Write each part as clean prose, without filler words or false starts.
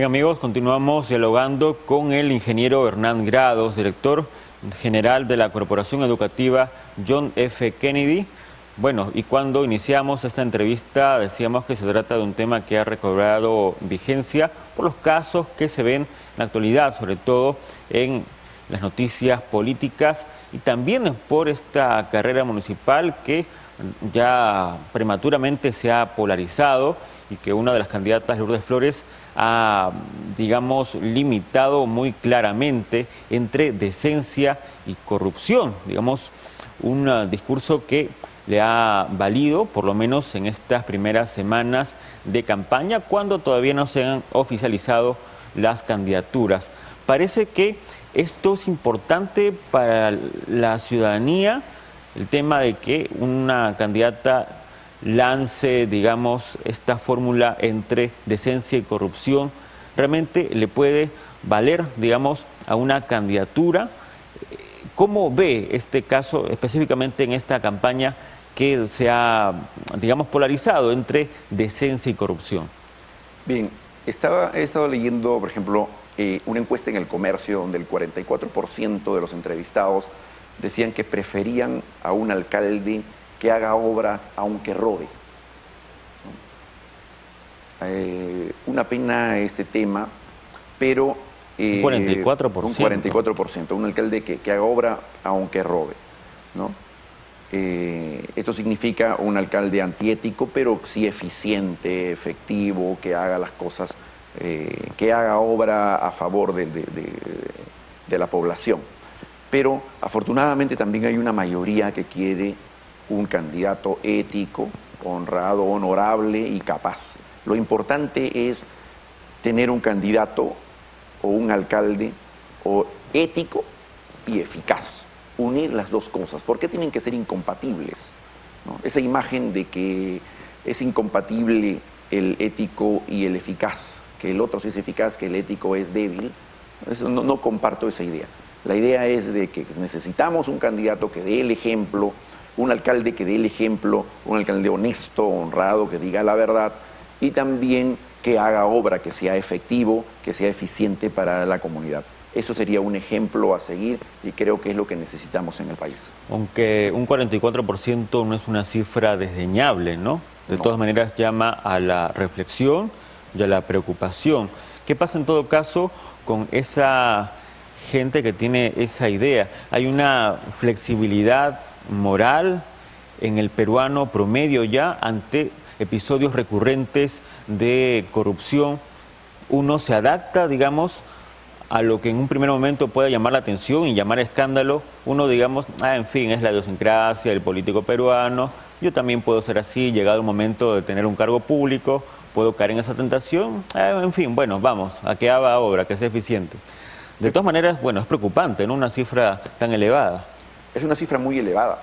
Bien, amigos, continuamos dialogando con el ingeniero Hernán Grados, director general de la Corporación Educativa John F. Kennedy. Bueno, y cuando iniciamos esta entrevista decíamos que se trata de un tema que ha recobrado vigencia por los casos que se ven en la actualidad, sobre todo en las noticias políticas y también por esta carrera municipal que ya prematuramente se ha polarizado y que una de las candidatas, Lourdes Flores, ha, digamos, limitado muy claramente entre decencia y corrupción. Digamos, un discurso que le ha valido, por lo menos en estas primeras semanas de campaña, cuando todavía no se han oficializado las candidaturas. Parece que esto es importante para la ciudadanía, el tema de que una candidata lance, digamos, esta fórmula entre decencia y corrupción, realmente le puede valer, digamos, a una candidatura. ¿Cómo ve este caso específicamente en esta campaña que se ha, digamos, polarizado entre decencia y corrupción? Bien, he estado leyendo, por ejemplo, una encuesta en El Comercio donde el 44% de los entrevistados decían que preferían a un alcalde que haga obras aunque robe. Una pena este tema, pero... un 44%. Un 44%, un alcalde que haga obra aunque robe, ¿no? Esto significa un alcalde antiético, pero sí eficiente, efectivo, que haga las cosas, que haga obra a favor de la población. Pero afortunadamente también hay una mayoría que quiere un candidato ético, honrado, honorable y capaz. Lo importante es tener un candidato o un alcalde ético y eficaz. Unir las dos cosas. ¿Por qué tienen que ser incompatibles? ¿No? Esa imagen de que es incompatible el ético y el eficaz, que el otro sí es eficaz, que el ético es débil, eso no comparto esa idea. La idea es de que necesitamos un candidato que dé el ejemplo, un alcalde que dé el ejemplo, un alcalde honesto, honrado, que diga la verdad y también que haga obra, que sea efectivo, que sea eficiente para la comunidad. Eso sería un ejemplo a seguir y creo que es lo que necesitamos en el país. Aunque un 44% no es una cifra desdeñable, ¿no? De todas maneras llama a la reflexión y a la preocupación. ¿Qué pasa en todo caso con esa gente que tiene esa idea? Hay una flexibilidad moral en el peruano promedio ya ante episodios recurrentes de corrupción. Uno se adapta, digamos, a lo que en un primer momento pueda llamar la atención y llamar escándalo. Uno, digamos, en fin, es la idiosincrasia del político peruano. Yo también puedo ser así, llegado el momento de tener un cargo público, puedo caer en esa tentación. En fin, bueno, vamos, a que haga obra, que sea eficiente. De todas maneras, bueno, es preocupante, ¿no? Una cifra tan elevada. Es una cifra muy elevada,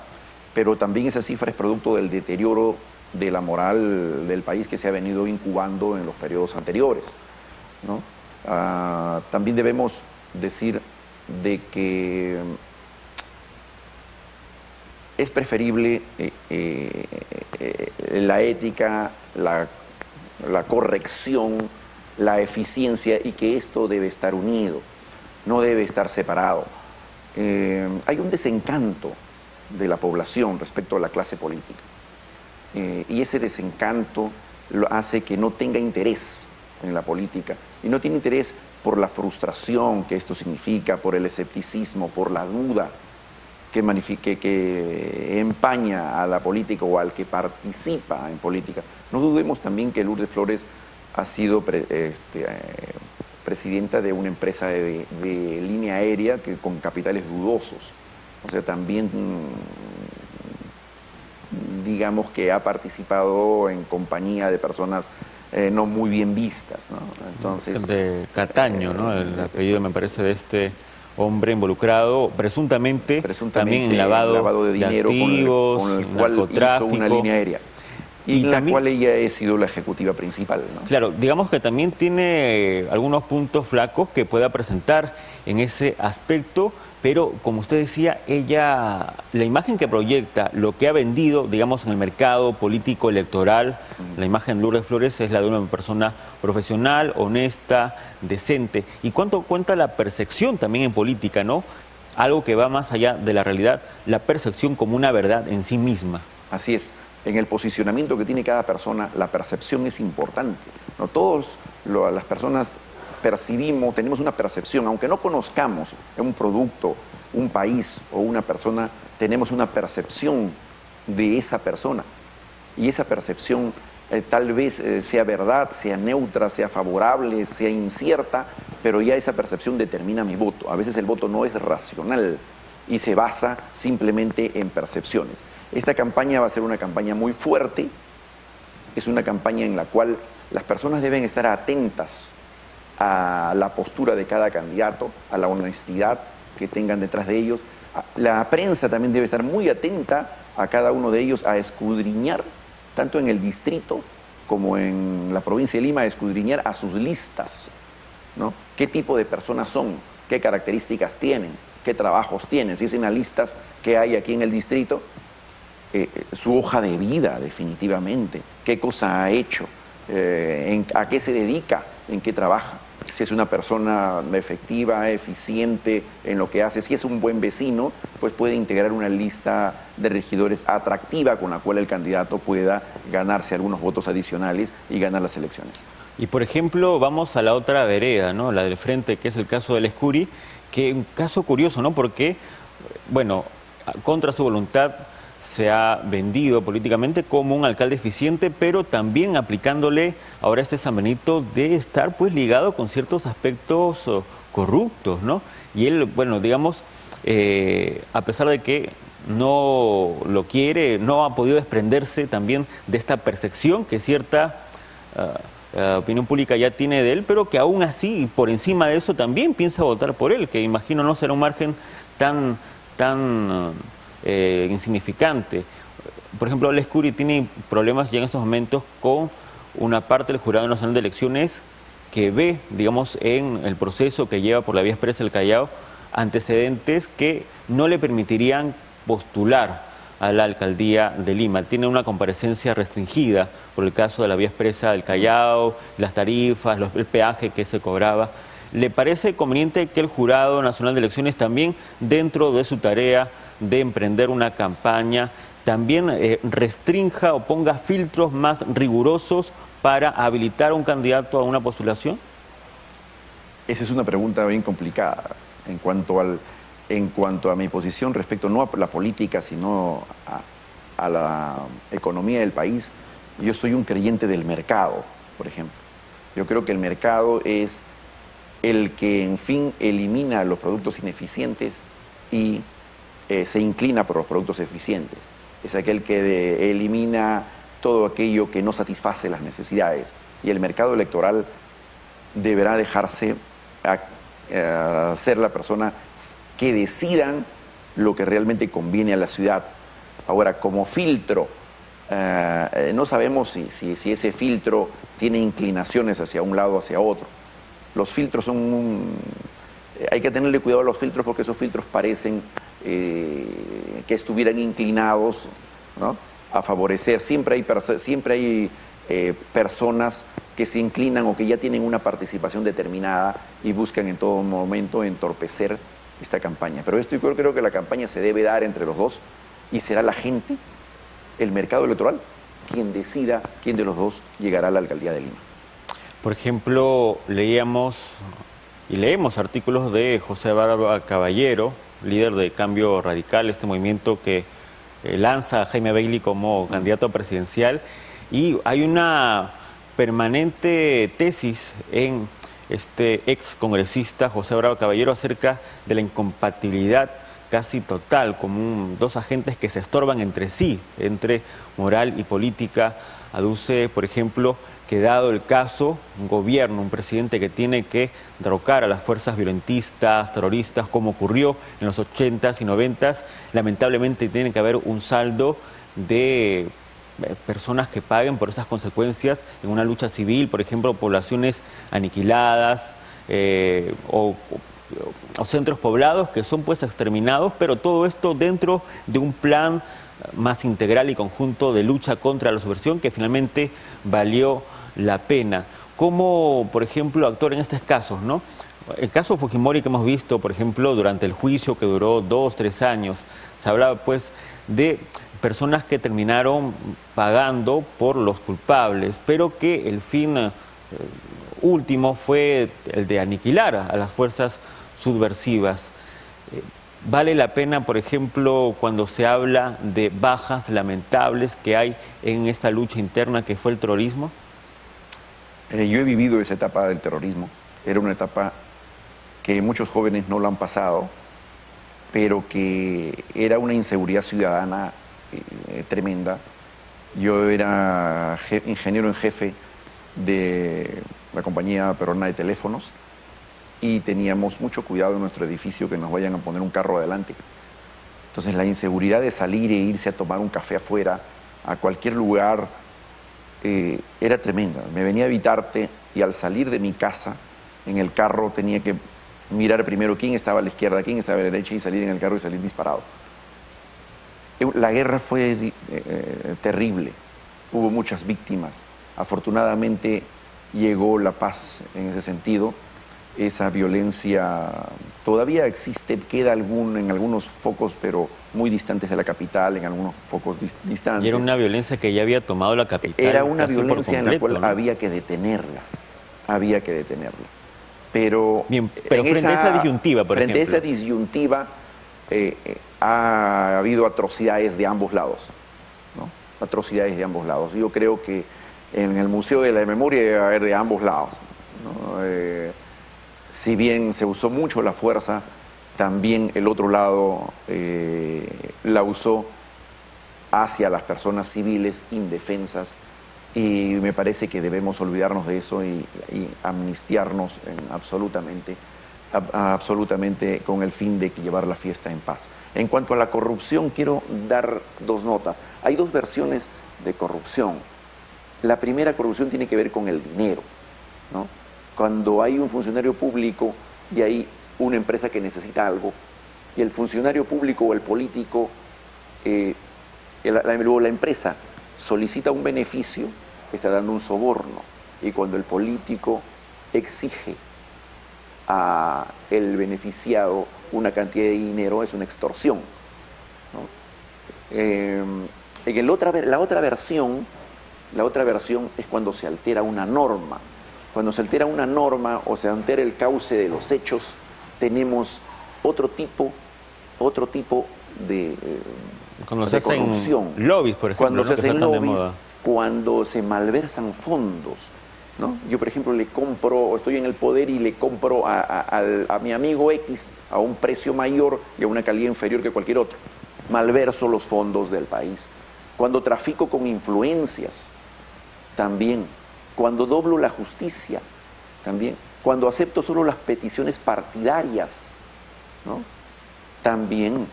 pero también esa cifra es producto del deterioro de la moral del país que se ha venido incubando en los periodos anteriores, ¿no? También debemos decir de que es preferible la ética, la corrección, la eficiencia y que esto debe estar unido, no debe estar separado. Hay un desencanto de la población respecto a la clase política y ese desencanto lo hace que no tenga interés en la política y no tiene interés por la frustración que esto significa, por el escepticismo, por la duda que empaña a la política o al que participa en política. No dudemos también que Lourdes Flores ha sido presidenta de una empresa de línea aérea con capitales dudosos. O sea, también digamos que ha participado en compañía de personas no muy bien vistas, ¿no? Entonces, de Cataño, ¿no? El apellido me parece de este hombre involucrado presuntamente también en lavado de dinero, activos, con el cual hizo una línea aérea. Y la cual ella ha sido la ejecutiva principal, ¿no? Claro, digamos que también tiene algunos puntos flacos que pueda presentar en ese aspecto, pero como usted decía, ella, la imagen que proyecta, lo que ha vendido, digamos, en el mercado político electoral, la imagen de Lourdes Flores es la de una persona profesional, honesta, decente. ¿Y cuánto cuenta la percepción también en política, no? Algo que va más allá de la realidad, la percepción como una verdad en sí misma. Así es. En el posicionamiento que tiene cada persona, la percepción es importante. No todos las personas percibimos, tenemos una percepción, aunque no conozcamos un producto, un país o una persona, tenemos una percepción de esa persona. Y esa percepción tal vez sea verdad, sea neutra, sea favorable, sea incierta, pero ya esa percepción determina mi voto. A veces el voto no es racional y se basa simplemente en percepciones. Esta campaña va a ser una campaña muy fuerte, es una campaña en la cual las personas deben estar atentas a la postura de cada candidato, a la honestidad que tengan detrás de ellos. La prensa también debe estar muy atenta a cada uno de ellos, a escudriñar, tanto en el distrito como en la provincia de Lima, a escudriñar a sus listas, ¿no? ¿Qué tipo de personas son? ¿Qué características tienen? ¿Qué trabajos tienen? Si es en las listas que hay aquí en el distrito, su hoja de vida definitivamente, qué cosa ha hecho, a qué se dedica, en qué trabaja, si es una persona efectiva, eficiente en lo que hace, si es un buen vecino, pues puede integrar una lista de regidores atractiva con la cual el candidato pueda ganarse algunos votos adicionales y ganar las elecciones. Y por ejemplo, vamos a la otra vereda, ¿no? La del frente, que es el caso del Escuri, que es un caso curioso, ¿no? Porque, bueno, contra su voluntad se ha vendido políticamente como un alcalde eficiente, pero también aplicándole ahora este San Benito de estar pues ligado con ciertos aspectos corruptos, ¿no? Y él, bueno, digamos, a pesar de que no lo quiere, no ha podido desprenderse también de esta percepción que cierta opinión pública ya tiene de él, pero que aún así, por encima de eso, también piensa votar por él, que imagino no será un margen tan insignificante. Por ejemplo, el Escuri tiene problemas ya en estos momentos con una parte del Jurado Nacional de Elecciones que ve, digamos, en el proceso que lleva por la vía expresa del Callao, antecedentes que no le permitirían postular a la alcaldía de Lima. Tiene una comparecencia restringida por el caso de la vía expresa del Callao, las tarifas, el peaje que se cobraba. ¿Le parece conveniente que el Jurado Nacional de Elecciones también, dentro de su tarea de emprender una campaña, también restrinja o ponga filtros más rigurosos para habilitar a un candidato a una postulación? Esa es una pregunta bien complicada en cuanto a mi posición respecto no a la política, sino a la economía del país. Yo soy un creyente del mercado, por ejemplo. Yo creo que el mercado es el que, en fin, elimina los productos ineficientes y se inclina por los productos eficientes. Es aquel que elimina todo aquello que no satisface las necesidades. Y el mercado electoral deberá dejarse ser la persona que decidan lo que realmente conviene a la ciudad. Ahora, como filtro, no sabemos si ese filtro tiene inclinaciones hacia un lado o hacia otro. Los filtros son hay que tenerle cuidado a los filtros porque esos filtros parecen que estuvieran inclinados, ¿no?, a favorecer. Siempre hay personas que se inclinan o que ya tienen una participación determinada y buscan en todo momento entorpecer esta campaña. Pero yo creo que la campaña se debe dar entre los dos y será la gente, el mercado electoral, quien decida quién de los dos llegará a la alcaldía de Lima. Por ejemplo, leemos artículos de José Barba Caballero, líder de Cambio Radical, este movimiento que lanza a Jaime Bailey como candidato presidencial, y hay una permanente tesis en este ex congresista José Bravo Caballero acerca de la incompatibilidad casi total, como dos agentes que se estorban entre sí, entre moral y política. Aduce, por ejemplo, que dado el caso, un gobierno, un presidente que tiene que derrocar a las fuerzas violentistas, terroristas, como ocurrió en los 80s y 90s, lamentablemente tiene que haber un saldo de personas que paguen por esas consecuencias en una lucha civil, por ejemplo, poblaciones aniquiladas o o centros poblados que son pues exterminados, pero todo esto dentro de un plan más integral y conjunto de lucha contra la subversión que finalmente valió la pena. ¿Cómo, por ejemplo, actuar en estos casos, no? El caso Fujimori que hemos visto, por ejemplo, durante el juicio que duró 2, 3 años, se hablaba pues de personas que terminaron pagando por los culpables, pero que el fin último fue el de aniquilar a las fuerzas subversivas. ¿Vale la pena, por ejemplo, cuando se habla de bajas lamentables que hay en esta lucha interna que fue el terrorismo? Yo he vivido esa etapa del terrorismo. Era una etapa que muchos jóvenes no la han pasado, pero que era una inseguridad ciudadana tremenda. Yo era ingeniero en jefe de la compañía peruana de teléfonos y teníamos mucho cuidado en nuestro edificio que nos vayan a poner un carro adelante. Entonces la inseguridad de salir e irse a tomar un café afuera, a cualquier lugar, era tremenda. Me venía a Vitarte y al salir de mi casa, en el carro tenía que mirar primero quién estaba a la izquierda, quién estaba a la derecha y salir en el carro y salir disparado. La guerra fue terrible, hubo muchas víctimas. Afortunadamente llegó la paz en ese sentido. Esa violencia todavía existe, queda en algunos focos, pero muy distantes de la capital, en algunos focos distantes. Y era una violencia que ya había tomado la capital. Era una violencia completo, en la cual ¿no? había que detenerla, había que detenerla. Pero, bien, pero frente a esa disyuntiva, por ejemplo. Frente a esa disyuntiva ha habido atrocidades de ambos lados, ¿no? Atrocidades de ambos lados. Yo creo que en el Museo de la Memoria debe haber de ambos lados, ¿no? Si bien se usó mucho la fuerza, también el otro lado la usó hacia las personas civiles indefensas, y me parece que debemos olvidarnos de eso y amnistiarnos absolutamente con el fin de llevar la fiesta en paz. En cuanto a la corrupción, quiero dar dos notas. Hay dos versiones de corrupción. La primera corrupción tiene que ver con el dinero, ¿no? Cuando hay un funcionario público y hay una empresa que necesita algo, y el funcionario público o el político, la empresa solicita un beneficio, está dando un soborno. Y cuando el político exige a el beneficiado una cantidad de dinero, es una extorsión, ¿no? La otra versión es cuando se altera una norma. Cuando se altera una norma o se altera el cauce de los hechos, tenemos otro tipo de cuando se hacen corrupción. Lobbies, por ejemplo, cuando se hacen lobbies, moda. Cuando se malversan fondos, ¿no? Yo, por ejemplo, estoy en el poder y le compro a mi amigo X a un precio mayor y a una calidad inferior que cualquier otro. Malverso los fondos del país. Cuando trafico con influencias, también. Cuando doblo la justicia, también. Cuando acepto solo las peticiones partidarias, ¿no? También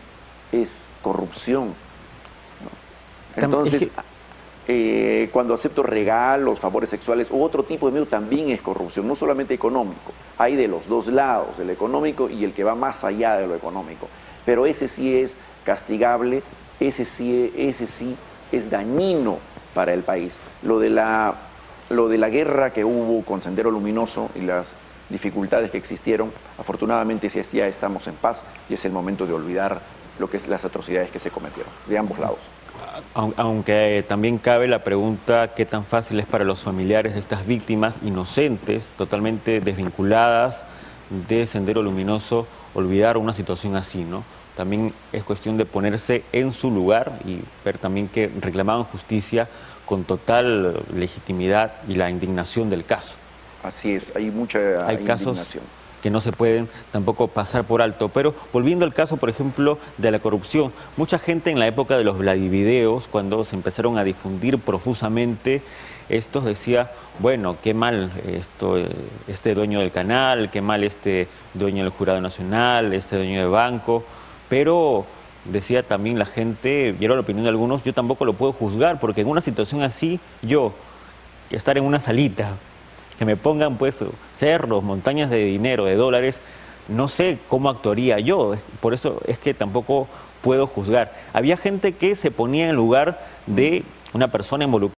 es corrupción, ¿no? Entonces, cuando acepto regalos, favores sexuales u otro tipo de medio, también es corrupción, no solamente económico. Hay de los dos lados, el económico y el que va más allá de lo económico. Pero ese sí es castigable, ese sí es dañino para el país. Lo de la guerra que hubo con Sendero Luminoso y las dificultades que existieron, afortunadamente ya estamos en paz y es el momento de olvidar lo que es las atrocidades que se cometieron, de ambos lados. Aunque también cabe la pregunta, ¿qué tan fácil es para los familiares de estas víctimas inocentes, totalmente desvinculadas de Sendero Luminoso, olvidar una situación así, ¿no? También es cuestión de ponerse en su lugar y ver también que reclamaban justicia con total legitimidad y la indignación del caso. Así es, hay mucha indignación. Casos que no se pueden tampoco pasar por alto. Pero volviendo al caso, por ejemplo, de la corrupción, mucha gente en la época de los Vladivideos, cuando se empezaron a difundir profusamente, estos decía, bueno, qué mal este dueño del canal, qué mal este dueño del Jurado Nacional, este dueño de banco, pero decía también la gente, y era la opinión de algunos, yo tampoco lo puedo juzgar, porque en una situación así, yo, estar en una salita, que me pongan pues cerros, montañas de dinero, de dólares, no sé cómo actuaría yo, por eso es que tampoco puedo juzgar. Había gente que se ponía en lugar de una persona involucrada.